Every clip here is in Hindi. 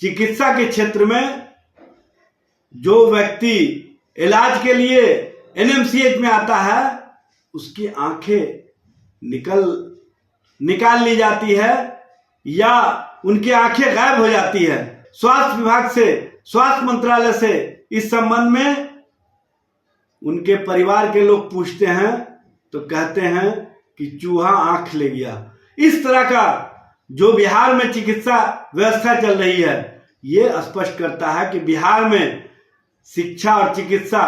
चिकित्सा के क्षेत्र में जो व्यक्ति इलाज के लिए एनएमसीएच में आता है उसकी आंखें निकाल ली जाती है या उनकी आंखें गायब हो जाती है। स्वास्थ्य विभाग से, स्वास्थ्य मंत्रालय से इस संबंध में उनके परिवार के लोग पूछते हैं तो कहते हैं कि चूहा आंख ले गया। इस तरह का जो बिहार में चिकित्सा व्यवस्था चल रही है ये स्पष्ट करता है कि बिहार में शिक्षा और चिकित्सा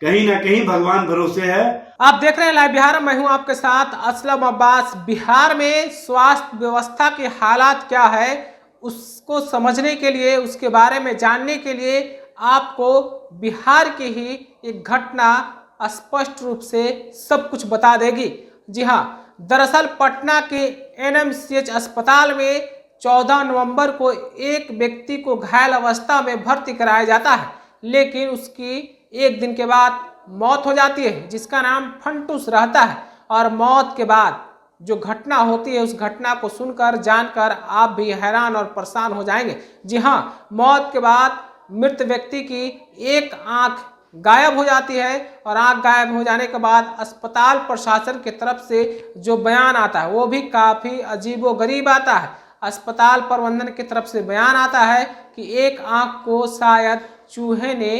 कहीं ना कहीं भगवान भरोसे है। आप देख रहे हैं लाइव बिहार, मैं हूं आपके साथ असलम अब्बास। बिहार में स्वास्थ्य व्यवस्था के हालात क्या है उसको समझने के लिए, उसके बारे में जानने के लिए आपको बिहार की ही एक घटना स्पष्ट रूप से सब कुछ बता देगी। जी हां, दरअसल पटना के एनएमसीएच अस्पताल में 14 नवंबर को एक व्यक्ति को घायल अवस्था में भर्ती कराया जाता है, लेकिन उसकी एक दिन के बाद मौत हो जाती है, जिसका नाम फंटूस रहता है। और मौत के बाद जो घटना होती है उस घटना को सुनकर, जानकर आप भी हैरान और परेशान हो जाएंगे। जी हाँ, मौत के बाद मृत व्यक्ति की एक आंख गायब हो जाती है और आंख गायब हो जाने के बाद अस्पताल प्रशासन की तरफ से जो बयान आता है वो भी काफ़ी अजीबोगरीब आता है। अस्पताल प्रबंधन की तरफ से बयान आता है कि एक आंख को शायद चूहे ने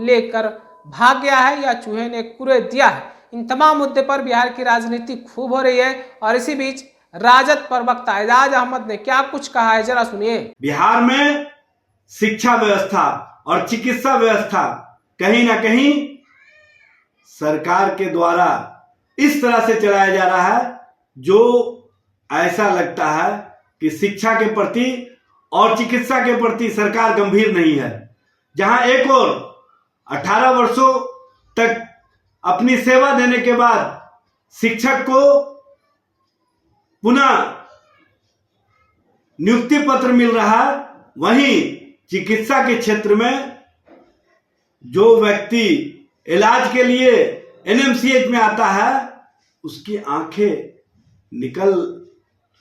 लेकर भाग गया है या चूहे ने कुरेद दिया है। इन तमाम मुद्दे पर बिहार की राजनीति खूब हो रही है और इसी बीच राजद प्रवक्ता एजाज अहमद ने क्या कुछ कहा है, जरा सुनिए। बिहार में शिक्षा व्यवस्था और चिकित्सा व्यवस्था कहीं ना कहीं सरकार के द्वारा इस तरह से चलाया जा रहा है जो ऐसा लगता है कि शिक्षा के प्रति और चिकित्सा के प्रति सरकार गंभीर नहीं है। जहां एक और 18 वर्षों तक अपनी सेवा देने के बाद शिक्षक को पुनः नियुक्ति पत्र मिल रहा है, वहीं चिकित्सा के क्षेत्र में जो व्यक्ति इलाज के लिए एनएमसीएच में आता है उसकी आंखें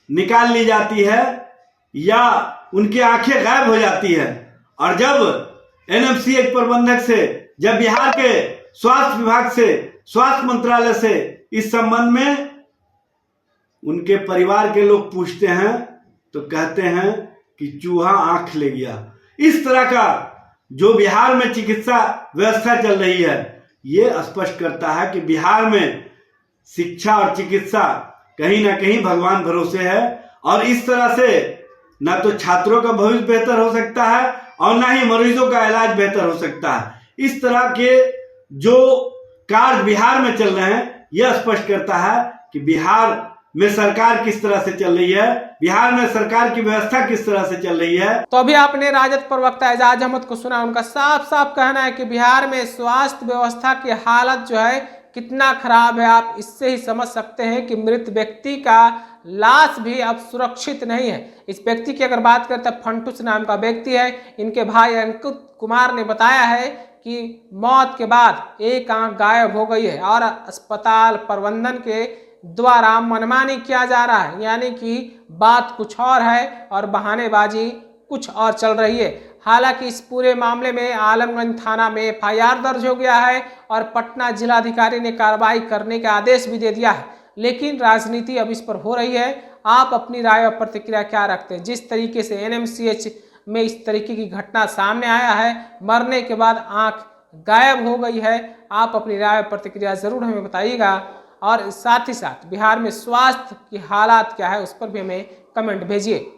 निकाल ली जाती है या उनकी आंखें गायब हो जाती है। और जब एनएमसीएच प्रबंधक से, जब बिहार के स्वास्थ्य विभाग से, स्वास्थ्य मंत्रालय से इस संबंध में उनके परिवार के लोग पूछते हैं तो कहते हैं कि चूहा आंख ले गया। इस तरह का जो बिहार में चिकित्सा व्यवस्था चल रही है ये स्पष्ट करता है कि बिहार में शिक्षा और चिकित्सा कहीं ना कहीं भगवान भरोसे है और इस तरह से ना तो छात्रों का भविष्य बेहतर हो सकता है और ना ही मरीजों का इलाज बेहतर हो सकता है। इस तरह के जो कार्य बिहार में चल रहे हैं यह स्पष्ट करता है कि बिहार में सरकार किस तरह से चल रही है, बिहार में सरकार की व्यवस्था किस तरह से चल रही है। तो अभी आपने राजद प्रवक्ता एजाज अहमद को सुना, उनका साफ साफ कहना है कि बिहार में स्वास्थ्य व्यवस्था की हालत जो है कितना खराब है। आप इससे ही समझ सकते हैं कि मृत व्यक्ति का लाश भी अब सुरक्षित नहीं है। इस व्यक्ति की अगर बात करते हैं, फंटूस नाम का व्यक्ति है। इनके भाई अंकित कुमार ने बताया है कि मौत के बाद एक आंख गायब हो गई है और अस्पताल प्रबंधन के द्वारा मनमानी किया जा रहा है, यानी कि बात कुछ और है और बहानेबाजी कुछ और चल रही है। हालांकि इस पूरे मामले में आलमगंज थाना में एफआईआर दर्ज हो गया है और पटना जिलाधिकारी ने कार्रवाई करने का आदेश भी दे दिया है, लेकिन राजनीति अब इस पर हो रही है। आप अपनी राय और प्रतिक्रिया क्या रखते हैं? जिस तरीके से एनएमसीएच में इस तरीके की घटना सामने आया है, मरने के बाद आंख गायब हो गई है, आप अपनी राय और प्रतिक्रिया जरूर हमें बताइएगा और साथ ही साथ बिहार में स्वास्थ्य की हालात क्या है उस पर भी हमें कमेंट भेजिए।